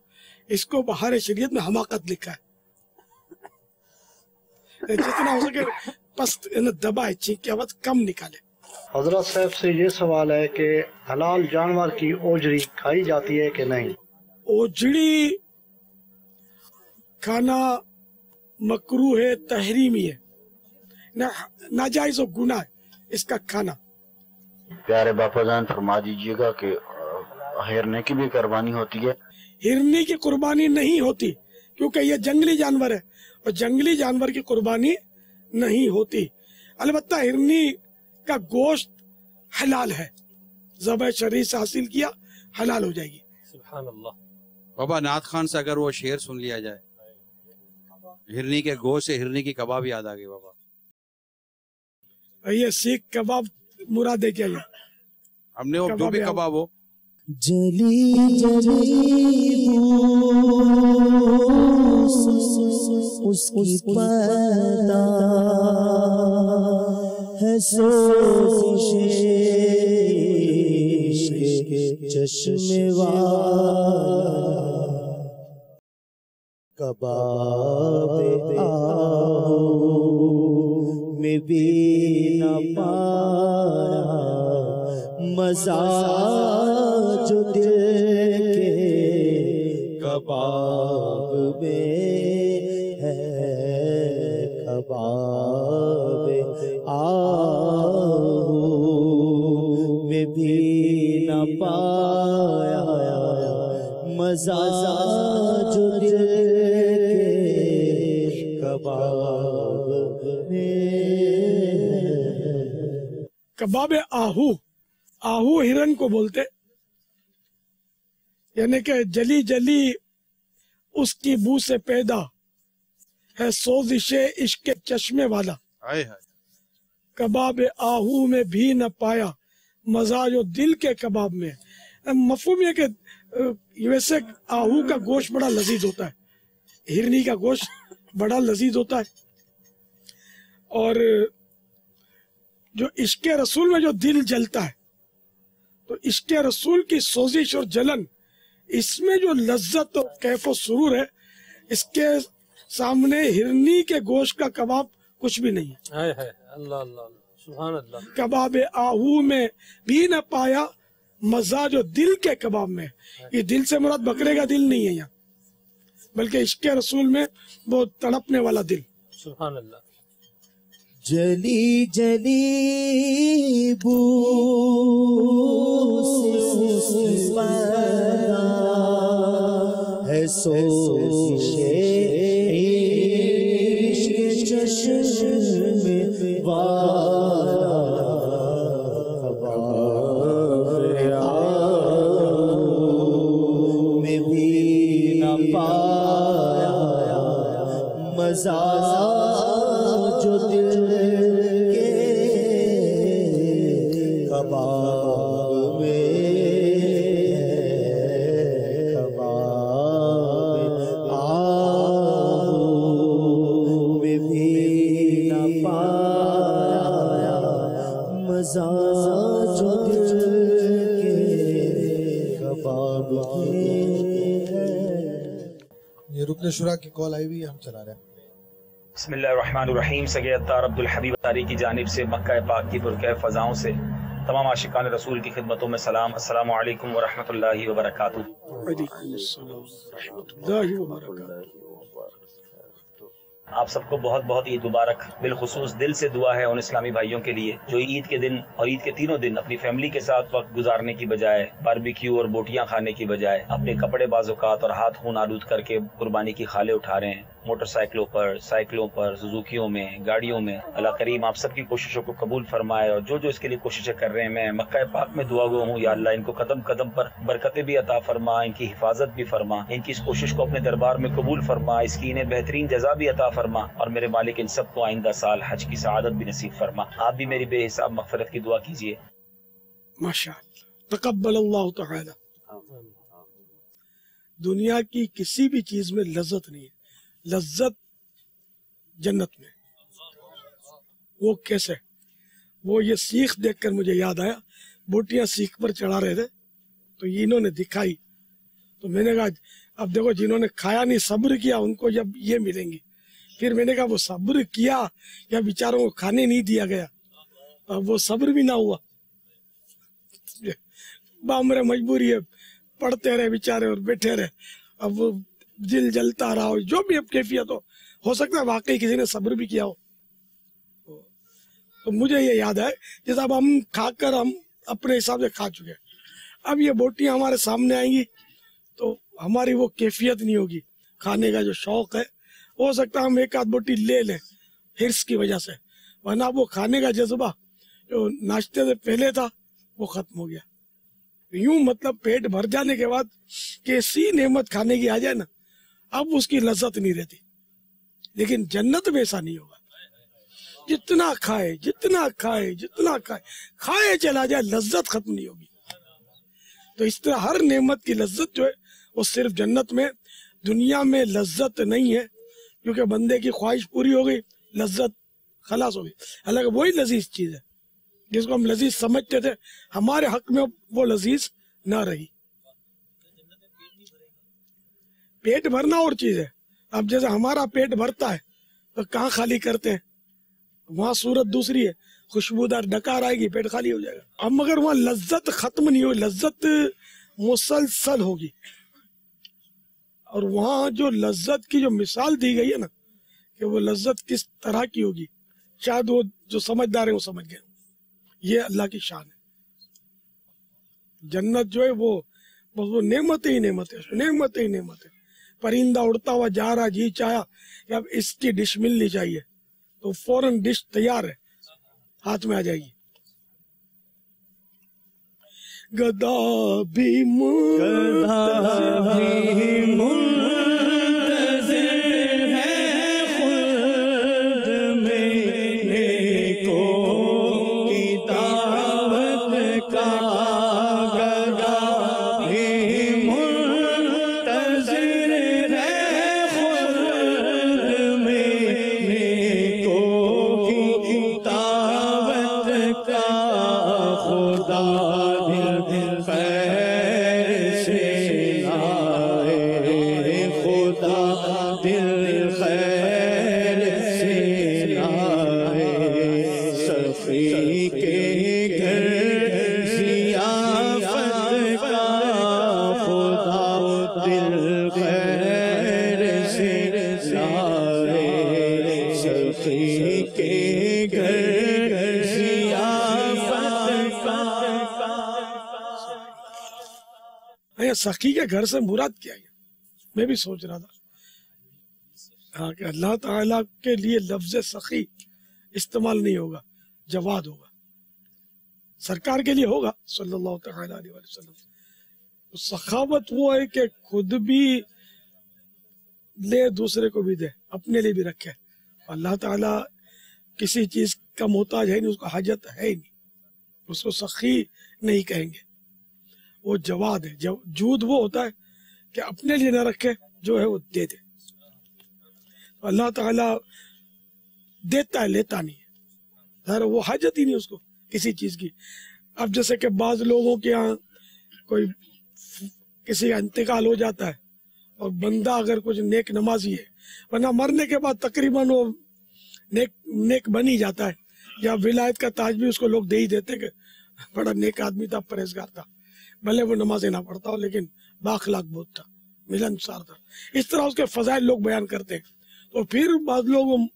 اس کو بہار شریعت میں حماقت لکھا ہے. جتنا ہو سکے پست دبائے، چھینک کی آواز کم نکالے. حضرت صاحب سے یہ سوال ہے کہ حلال جانور کی اوجری کھائی جاتی ہے کہ نہیں؟ اوجڑی کھانا مکروہ ہے، تحریمی ہے، ناجائز و گناہ ہے اس کا کھانا. پیارے باپا جان فرما دیجئے گا کہ ہرنے کی بھی قربانی ہوتی ہے؟ ہرنی کی قربانی نہیں ہوتی کیونکہ یہ جنگلی جانور ہے، اور جنگلی جانور کی قربانی نہیں ہوتی. البتہ ہرنی کا گوشت حلال ہے، ذبح شرعی سے حاصل کیا حلال ہو جائے گی. سبحان اللہ. بابا نعت خان سے اگر وہ شعر سن لیا جائے، ہرنی کے گوشت سے ہرنی کی کباب یاد آ گئی. بابا یہ سیخ کباب مراد ہے کیا؟ ہم نے وہ جو بھی کباب ہو. جلی جلی اس کی پیدا ہے سوزش چشم والا کباب آہو میں بھی نہ پایا مزہ جو دل کے کباب میں ہے، کباب آہو میں بھی نہ پایا مزہ جو دل کے کباب میں. कबाब आहू, आहू हिरन को बोलते, यानी कि जली जली उसकी बू से पैदा है सोजिशे इश्क चश्मे वाला। कबाब आहू में भी न पाया मजा जो दिल के कबाब में। मफहूम है कि वैसे आहू का गोश्त बड़ा लजीज होता है, हिरनी का गोश्त बड़ा लजीज होता है, और जो इश्क रसूल में जो दिल जलता है, तो इश्क रसूल की सोजिश और जलन, इसमें जो लज्जत और कैफ और सुरूर है, इसके सामने हिरनी के गोश्त का कबाब कुछ भी नहीं है। अल्लाह अल्लाह सुभान अल्लाह। कबाब आहू में भी न पाया मजा जो दिल के कबाब में। ये दिल से मुराद बकरे का दिल नहीं है यहाँ, बल्कि इश्क रसूल में वो तड़पने वाला दिल। सुभान अल्लाह। जली जली बू से पैदा है सोजिशे इश्क चश्मे वाला। में भी न पाया मजा जो दिल के कबाब में, कबाब आहू में भी न पाया मजा जो दिल के कबाब में। ये रुकन शुरा की कॉल आई हुई है, हम चला रहे हैं। बिस्मिल्लाहिर्रहमानिर्रहीम। सैयद अत्तार अब्दुल हबीब तारी की जानिब से मक्का पाक की पुरकैफ फ़ज़ाओं से तमाम आशिकान रसूल की खिदमतों में सलाम। अस्सलामु अलैकुम व रहमतुल्लाहि व बरकातुहू। आप सबको बहुत बहुत ईद मुबारक। बिलखुसूस दिल से दुआ है उन इस्लामी भाइयों के लिए जो ईद के दिन और ईद के तीनों दिन अपनी फैमिली के साथ वक्त गुजारने की बजाय, बारबेक्यू और बोटियां खाने की बजाय, अपने कपड़े बाजुकात और हाथ खून आलूद करके कुर्बानी की खाले उठा रहे हैं, मोटरसाइकिलों पर, साइकिलों पर, सुजुकियों में, गाड़ियों में। अल्लाह करीम आप सबकी कोशिशों को कबूल फरमाए, और जो जो इसके लिए कोशिशें कर रहे हैं, मैं मक्का पाक में दुआ गो हूँ, या अल्लाह इनको कदम कदम पर बरकतें भी अता फरमा, इनकी हिफाजत भी फरमा, इनकी इस कोशिश को अपने दरबार में कबूल फरमा, इसकी इन्हें बेहतरीन जजा भी अता फरमा, और मेरे मालिक इन सबको आइंदा साल हज की सआदत भी नसीब फरमा। आप भी मेरी बेहिसाब मगफरत की दुआ कीजिए। माशाअल्लाह, तकब्बल अल्लाह तआला। दुनिया की किसी भी चीज में लज्जत नहीं है, लज्जत जन्नत में। वो कैसे? वो ये सीख देखकर मुझे याद आया, बोटियां सीख पर चढ़ा रहे थे तो इन्होंने दिखाई, तो मैंने कहा अब देखो जिन्होंने खाया नहीं, सब्र किया, उनको जब ये मिलेंगी। फिर मैंने कहा वो सब्र किया या बेचारों को खाने नहीं दिया गया, अब वो सब्र भी ना हुआ, बामरे मजबूरी है, पढ़ते रहे बेचारे और बैठे रहे, अब वो दिल जलता रहा हो, जो भी अब कैफियत हो सकता है वाकई किसी ने सब्र भी किया हो। तो मुझे ये याद है जैसे अब हम खाकर हम अपने हिसाब से खा चुके, अब ये बोटियां हमारे सामने आएंगी तो हमारी वो कैफियत नहीं होगी, खाने का जो शौक है, हो सकता है हम एक आध बोटी ले लें हिर्स की वजह से, वरना वो खाने का जज्बा जो नाश्ते से पहले था वो खत्म हो गया। यूं मतलब पेट भर जाने के बाद कैसी नेमत खाने की आ जाए ना, अब उसकी लज्जत नहीं रहती। लेकिन जन्नत में ऐसा नहीं होगा, जितना खाए जितना खाए जितना खाए, खाए चला जाए, लज्जत खत्म नहीं होगी। तो इस तरह हर नेमत की लज्जत जो है वो सिर्फ जन्नत में, दुनिया में लज्जत नहीं है, क्योंकि बंदे की ख्वाहिश पूरी हो गई, लज्जत खलास हो गई। हालांकि वही लजीज चीज है जिसको हम लजीज समझते थे, हमारे हक में वो लजीज ना रही। पेट भरना और चीज है, अब जैसे हमारा पेट भरता है तो कहाँ खाली करते हैं, वहां सूरत दूसरी है, खुशबूदार डकार आएगी, पेट खाली हो जाएगा। अब मगर वहां लज्जत खत्म नहीं होगी, लज्जत मुसलसल होगी। और वहां जो लज्जत की जो मिसाल दी गई है ना, कि वो लज्जत किस तरह की होगी, शायद वो जो समझदार है वो समझ गए। ये अल्लाह की शान है। जन्नत जो है वो नेमत ही नेमत है, नेमत ही नेमत है। परिंदा उड़ता हुआ जा रहा, जी चाहा कि अब इसकी डिश मिलनी चाहिए, तो फौरन डिश तैयार है, हाथ में आ जाएगी। गदा भी मुंतज़िर है खुद में को किताबत का गदा भी मुंतज़िर है खुद में को किताबत का खुदा दिल खैर से आए, खुदा दिल खैर से आए, सखी के घर ज़ियाफ़त का खुदा दिल खैर से आए, सखी के घर सखी के घर से मुराद क्या है? मैं भी सोच रहा था हाँ कि अल्लाह ताला के लिए लफ्ज सखी इस्तेमाल नहीं होगा, जवाद होगा। सरकार के लिए होगा सल्लल्लाहु तआला अलैहि वसल्लम। तो सखावत वो है कि खुद भी ले, दूसरे को भी दे, अपने लिए भी रखे। अल्लाह ताला किसी चीज का मोहताज है नहीं, उसको हाजत है ही नहीं, उसको सखी नहीं कहेंगे। वो जवाद है। जूद वो होता है कि अपने लिए ना रखे, जो है वो दे दे। तो अल्लाह ताला देता है, लेता नहीं है। सर वो हाजत ही नहीं उसको किसी चीज की। अब जैसे कि बाज लोगों के यहाँ कोई किसी का इंतकाल हो जाता है और बंदा अगर कुछ नेक नमाजी है, वरना मरने के बाद तकरीबन वो नेक बन ही जाता है, या विलायत का ताज भी उसको लोग दे ही देते कि बड़ा नेक आदमी था, परहेजगार था, भले वो नमाजें ना पढ़ता हो लेकिन बाखलाक बहुत था, मिलनसार था। इस तरह उसके फजाइल लोग बयान करते हैं। तो फिर बाद लोग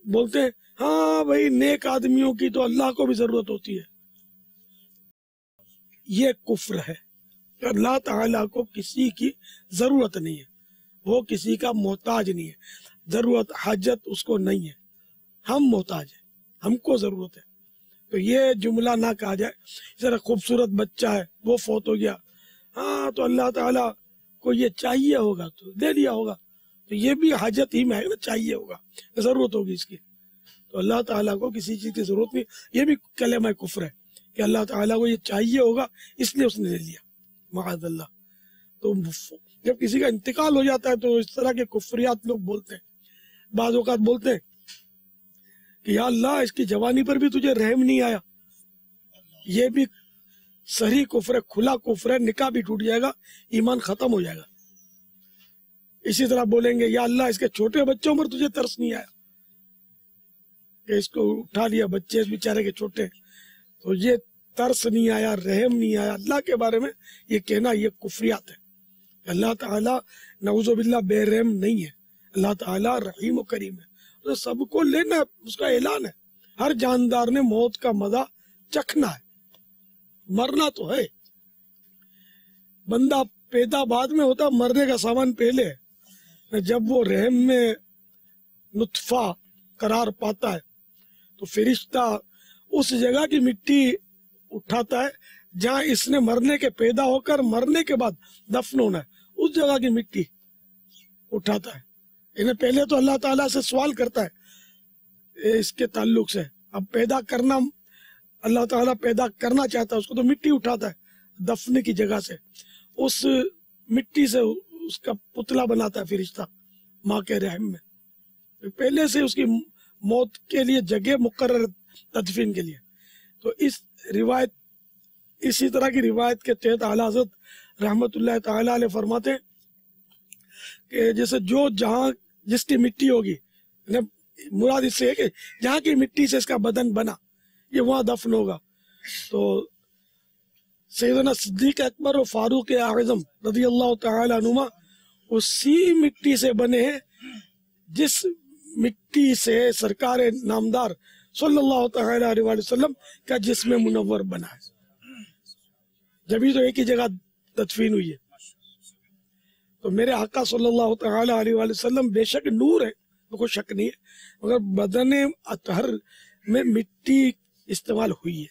बोलते हैं हाँ भाई नेक आदमियों की तो अल्लाह को भी जरूरत होती है। ये कुफ्र है। अल्लाह ताला को किसी की जरूरत नहीं है, वो किसी का मोहताज नहीं है, जरूरत हाजत उसको नहीं है। हम मोहताज है, हमको जरूरत है। तो ये जुमला ना कहा जाए जरा खूबसूरत बच्चा है वो फौत हो गया, हाँ तो अल्लाह ताला को ये चाहिए होगा तो दे दिया होगा, तो ये भी हाजत ही में है ना, चाहिए होगा, जरूरत होगी इसकी। तो अल्लाह ताला को किसी चीज की जरूरत नहीं। ये भी कलेमा कुफ्र है कि अल्लाह ताला को ये चाहिए होगा इसलिए उसने ले लिया, माअज़ल्लाह। तो जब किसी का इंतकाल हो जाता है तो इस तरह के कुफ्रियात लोग बोलते हैं। बाज़ औक़ात बोलते हैं कि या अल्लाह इसकी जवानी पर भी तुझे रहम नहीं आया। ये भी सही कुफ्र है, खुला कुफ्र है, निकाह भी टूट जाएगा, ईमान खत्म हो जाएगा। इसी तरह बोलेंगे या अल्लाह इसके छोटे बच्चों पर तुझे तरस नहीं आया कि इसको उठा लिया, बच्चे बेचारे के छोटे, तो ये तरस नहीं आया, रहम नहीं आया। अल्लाह के बारे में ये कहना ये कुफ्रियात है। अल्लाह ताला नऊज़ुबिल्लाह बेरहम नहीं है, अल्लाह ताला रहीम और करीम है। तो सबको लेना है, उसका ऐलान है। हर जानदार ने मौत का मजा चखना है, मरना तो है। बंदा पैदा बाद में होता, मरने का सामान पहले है। जब वो रहम में नुत्फा करार पाता है तो फिरिश्ता उस जगह की मिट्टी उठाता है जहाँ इसने मरने के पैदा होकर मरने के बाद दफन होना है, उस जगह की मिट्टी उठाता है। इन्हें पहले तो अल्लाह ताला से सवाल करता है इसके ताल्लुक से। अब पैदा करना, अल्लाह ताला पैदा करना चाहता है उसको, तो मिट्टी उठाता है दफने की जगह से, उस मिट्टी से उसका पुतला बनाता है फिरिश्ता माँ के रहम में। पहले से उसकी मौत के लिए जगह मुकर्रर तदफीन के लिए। तो इस रिवायत, इसी तरह की रिवायत के तहत आला हज़रत रहमतुल्लाह ताला अलैह फरमाते हैं कि जैसे जो जहाँ जिसकी मिट्टी होगी, मुराद इससे है कि जहाँ की मिट्टी से इसका बदन बना ये वहाँ दफन होगा। तो सैयदना सिद्दीक अकबर और फारूक आज़म रज़ियल्लाहु तआला अन्हुमा उसी मिट्टी से बने हैं जिस मिट्टी से सरकार नामदार सल्लल्लाहु तआला अलैहि वसल्लम का जिस्म मुनव्वर बना है। जब ही तो एक ही जगह तदफीन हुई है। तो मेरे आका सल्लल्लाहु तआला अलैहि वसल्लम बेशक नूर है, तो कोई शक नहीं है, मगर बदन अतहर में मिट्टी इस्तेमाल हुई है।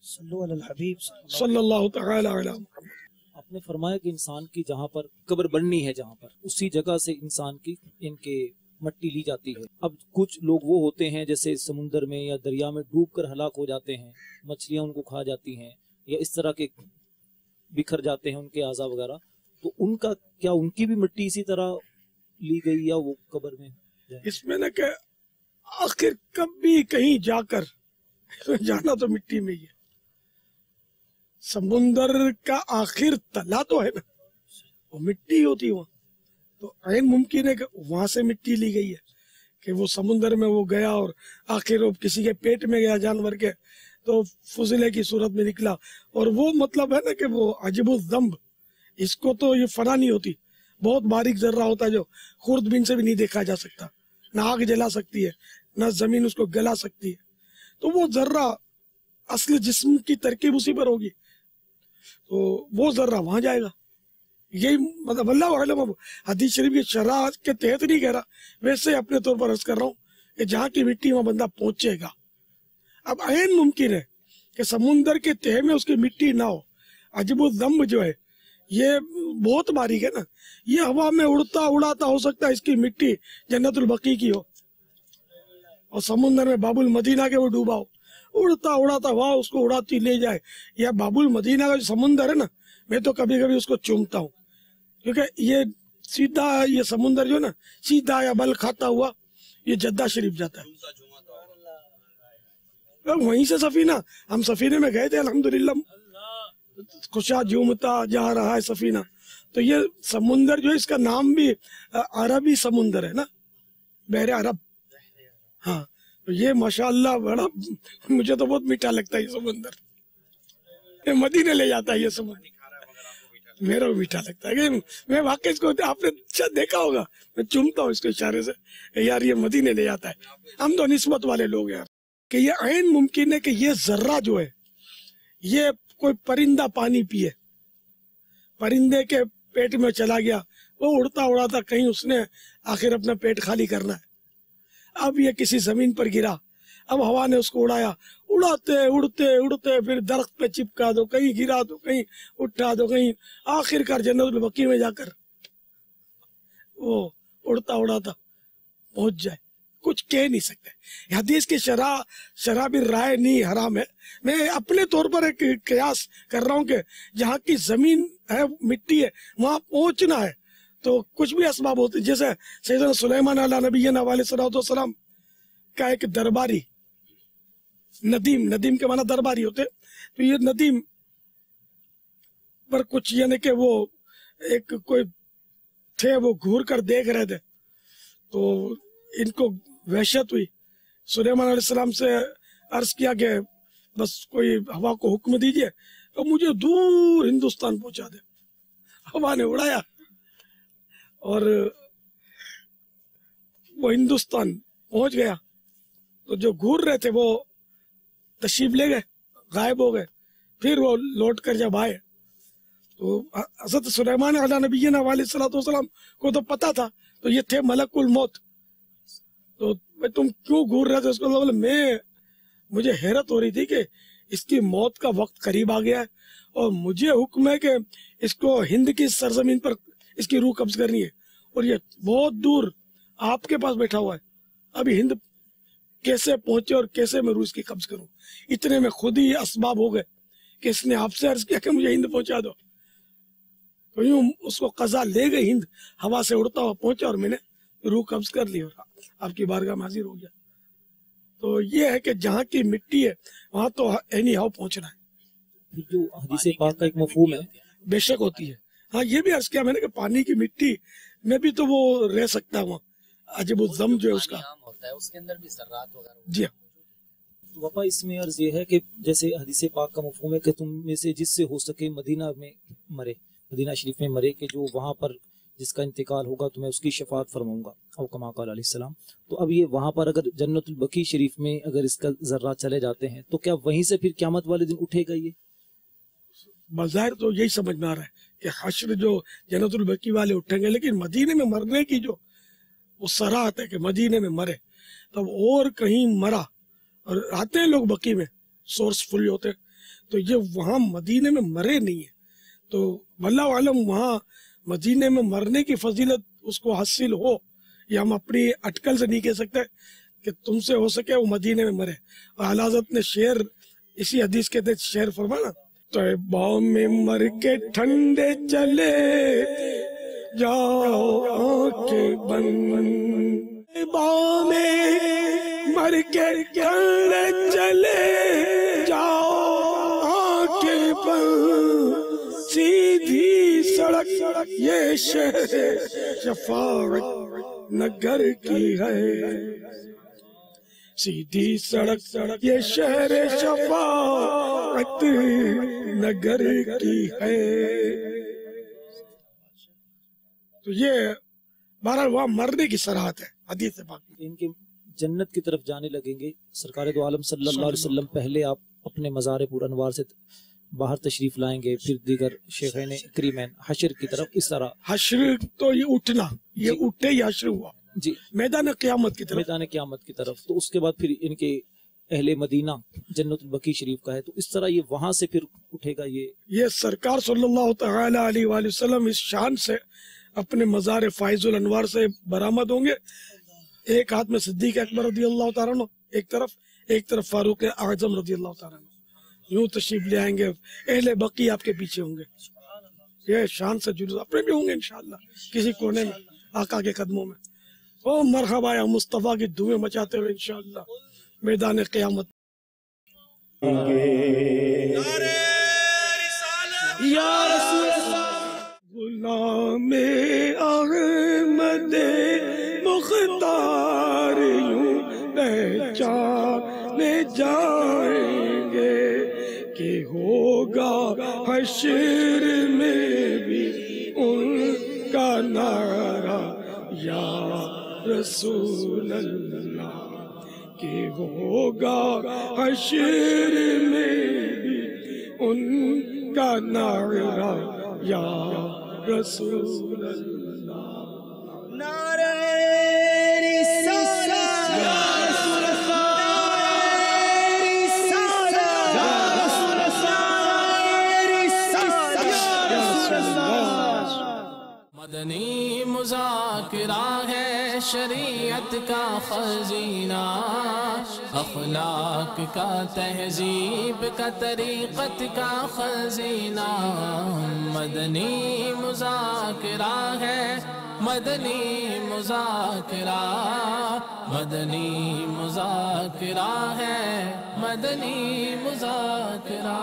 सल्लल्लाहु तआला अलैहि वसल्लम। आपने फरमाया कि इंसान की जहाँ पर कब्र बननी है, जहाँ पर उसी जगह से इंसान की इनके मट्टी ली जाती है। अब कुछ लोग वो होते हैं जैसे समुंदर में या दरिया में डूबकर हलाक हो जाते हैं, मछलियाँ उनको खा जाती हैं या इस तरह के बिखर जाते हैं उनके आज़ा वगैरह, तो उनका क्या, उनकी भी मिट्टी इसी तरह ली गई या वो कब्र में? इसमें न कि आखिर कभी कहीं जाकर जाना तो मिट्टी में ही है। समुंदर का आखिर तला तो है ना, वो मिट्टी होती है वहाँ, तो ऐन मुमकिन है कि वहां से मिट्टी ली गई है कि वो समुंदर में वो गया और आखिर वो किसी के पेट में गया जानवर के, तो फुजले की सूरत में निकला। और वो मतलब है ना कि वो अजबुल ज़ंब, इसको तो ये फना नहीं होती, बहुत बारीक जर्रा होता है जो खुर्दबीन से भी नहीं देखा जा सकता, ना आग जला सकती है ना जमीन उसको गला सकती है। तो वो जर्रा असली जिस्म की तरकीब उसी पर होगी, तो वो जर्रा वहां जाएगा। यही मतलब अल्लाह आलम, हदीस शरीफ की शरह के तहत नहीं कह रहा, वैसे अपने तौर पर अर्ज कर रहा हूँ कि जहाँ की मिट्टी वहां बंदा पहुंचेगा। अब ऐन मुमकिन है कि समुंदर के तह में उसकी मिट्टी ना हो। अजबुल ज़ंब जो है ये बहुत बारीक है ना, ये हवा में उड़ता उड़ाता हो सकता है इसकी मिट्टी जन्नतुल बकी की हो और समुंदर में बाबुल मदीना के वो डूबा हो, उड़ता उड़ाता हवा उसको उड़ाती ले जाए। या बाबुल मदीना का जो समुंदर है ना, मैं तो कभी कभी उसको चूमता हूँ, क्योंकि ये सीधा ये समुंदर जो ना सीधा या बल खाता हुआ ये जद्दा शरीफ जाता है। वहीं से सफीना, हम सफीने में गए थे अल्हम्दुलिल्लाह, खुशा झूमता जा रहा है सफीना। तो ये समुंदर जो है इसका नाम भी अरबी समुंदर है ना, बहरे अरब। हाँ, तो ये माशाअल्लाह बड़ा, मुझे तो बहुत मीठा लगता है ये समुंदर, ये मदीने ले जाता है ये समुंदर, मेरा भी मीठा लगता है कि मैं वाकई इसको, आपने शायद देखा होगा, मैं चूमता हूँ इसके इशारे से, यार ये मदीने ले जाता है। हम तो निस्बत वाले लोग यार, कि ये ऐन मुमकिन है कि ये जर्रा जो है ये कोई परिंदा पानी पिए, परिंदे के पेट में चला गया, वो उड़ता उड़ाता कहीं उसने आखिर अपना पेट खाली करना है। अब ये किसी जमीन पर गिरा, अब हवा ने उसको उड़ाया, उड़ाते उड़ते उड़ते फिर दरख्त पे चिपका दो, कहीं गिरा दो, कहीं उठा दो, कहीं आखिरकार जन्नतुल बकी में जाकर वो उड़ता उड़ाता पहुंच जाए। कुछ कह नहीं सकते। हदीस की शराबी राय नहीं हराम है, मैं अपने तौर पर एक कयास कर रहा हूँ कि जहाँ की जमीन है, मिट्टी है, वहां पहुंचना है तो कुछ भी असबाब होते। जैसे सैयदना सुलेमान अला नबीना अलैहिस्सलाम का एक दरबारी, नदीम, नदीम के माना दरबारी होते, तो ये नदीम पर कुछ यानी कि वो एक कोई थे, वो घूर कर देख रहे थे, तो इनको वहशत हुई। सुलेमान अलैहिस्सलाम से अर्ज किया कि बस कोई हवा को हुक्म दीजिए तो मुझे दूर हिंदुस्तान पहुंचा दे। हवा ने उड़ाया और वो हिंदुस्तान पहुंच गया। तो जो घूर रहे थे वो तशरीफ ले गए, गायब हो गए। फिर वो लौट कर जब आए तो हज़रत सुलेमान अला नबीना अलैहिस्सलाम को तो पता था, तो ये थे मलकुल मौत। तो भाई तुम क्यों घूर रहे थे? उसको बोले मुझे हैरत हो रही थी कि इसकी मौत का वक्त करीब आ गया है और मुझे हुक्म है कि इसको हिंद की सरजमीन पर इसकी रूह कब्ज करनी है और ये बहुत दूर आपके पास बैठा हुआ है, अभी हिंद कैसे पहुंचे और कैसे मैं रूह इसकी कब्ज करूं? इतने में खुद ही असबाब हो गए कि इसने आपसे अर्ज किया कि मुझे हिंद पहुंचा दो। तो यूं उसको कजा ले गई, हिंद हवा से उड़ता हुआ पहुंचा और मैंने रूह कब्ज कर ली और आपकी बारगाह में हाजिर हो गया। तो ये है कि जहाँ की मिट्टी है वहाँ तो एनी हाउ पहुंचना है। जो हदीस पाक का एक मफहूम है, बेशक होती है। हाँ, ये भी अर्ज किया मैंने कि पानी की मिट्टी में भी तो वो रह सकता है वहाँ, अजबुल ज़म जो है उसका होता है, उसके अंदर भी ज़र्रात वगैरह। जी तो वापा इसमें अर्ज ये है कि जैसे हदीस पाक का मफहूम है कि तुम में से जिससे हो सके मदीना में मरे, मदीना शरीफ में मरे, कि जो वहाँ पर जिसका इंतकाल होगा तो मैं उसकी शफात फरमाऊंगा, और कमा क़ाल अलैहिस्सलाम। तो अब ये वहाँ पर अगर जन्नतुल बकी शरीफ में अगर इसका जर्रा चले जाते हैं तो क्या वहीं से फिर क़यामत वाले दिन उठेगा? ये बज़ाहिर तो यही समझ में आ रहा है कि हश्र जो जन्नतुल बकी वाले उठेंगे, लेकिन मदीने में मरने की जो वो सराहत है कि मदीने में मरे, तब और कहीं मरा और आते हैं लोग बकी में, सोर्स फुल होते हैं, تو یہ وہاں مدینے میں مرے نہیں ہیں، تو واللہ عالم وہاں مدینے میں مرنے کی فضیلت اس کو حاصل ہو، یہ ہم اپنی اٹکل سے نہیں کہہ سکتے کہ تم سے ہو سکے وہ مدینے میں مرے۔ اور اعلیٰ حضرت نے شعر اسی حدیث کے تحت شعر فرمانا، طیبہ میں مر کے ٹھنڈے چلے جاؤ آنکھیں بند، طیبہ میں مر کے ٹھنڈے چلے جاؤ آنکھیں بند، سیدھی سڑک یہ شہر شفاعت نگر کی ہے، سیدھی سڑک یہ شہر شفاعت نگر کی ہے۔ تو یہ بہرحال وہاں مرنے کی صراحت ہے حدیث پاک میں۔ ان کے جنت کی طرف جانے لگیں گے سرکار دو عالم صلی اللہ علیہ وسلم، پہلے آپ اپنے مزار پر انوار سے باہر تشریف لائیں گے، پھر دیگر شیخین کریمین حشر کی طرف، اس طرح حشر تو یہ اٹھنا، یہ اٹھے ہی حشر ہوا جی، میدان قیامت کی طرف، میدان قیامت کی طرف۔ تو اس کے بعد پھر ان کے اہل مدینہ جنت البقیع شریف کا ہے، تو اس طرح یہ وہاں سے پھر اٹھے گا۔ یہ سرکار صلی اللہ تعالی علیہ وآلہ وسلم اس شان سے اپنے مزار فائز الانوار سے برآمد ہوں گے، ایک ہاتھ میں صدیق اکبر رضی اللہ تعالیٰ عنہ ایک طرف فاروق اعظم رضی اللہ تعالیٰ عنہ، یوں تشریف لے آئیں گے، اہل بقیع آپ کے پیچھے ہوں گے، یہ شان سے جلوس اپنے بھی ہوں گے انشاءاللہ کسی کونے میں آقا کے قدموں میں، او مرحبا یا مصطفیٰ کی دھوئیں مچاتے ہوئے انشاءاللہ میدان قیامت۔ یا رسول اللہ غلام احمد مختار یوں پہچانے جائیں گے کہ ہوگا حشر میں بھی ان کا نعرہ یا رسول اللہ، کہ ہوگا حشر میں بھی ان کا نعرہ یا رسول اللہ، نعرہ رسالت یا رسول اللہ، رسالت یا رسول اللہ، رسالت یا رسول اللہ۔ مدنی مذاکرہ ہے شریعت کا خزینہ، اخلاق کا تہذیب کا طریقت کا خزینہ، مدنی مذاکرہ ہے، مدنی مذاکرہ، مدنی مذاکرہ ہے، مدنی مذاکرہ۔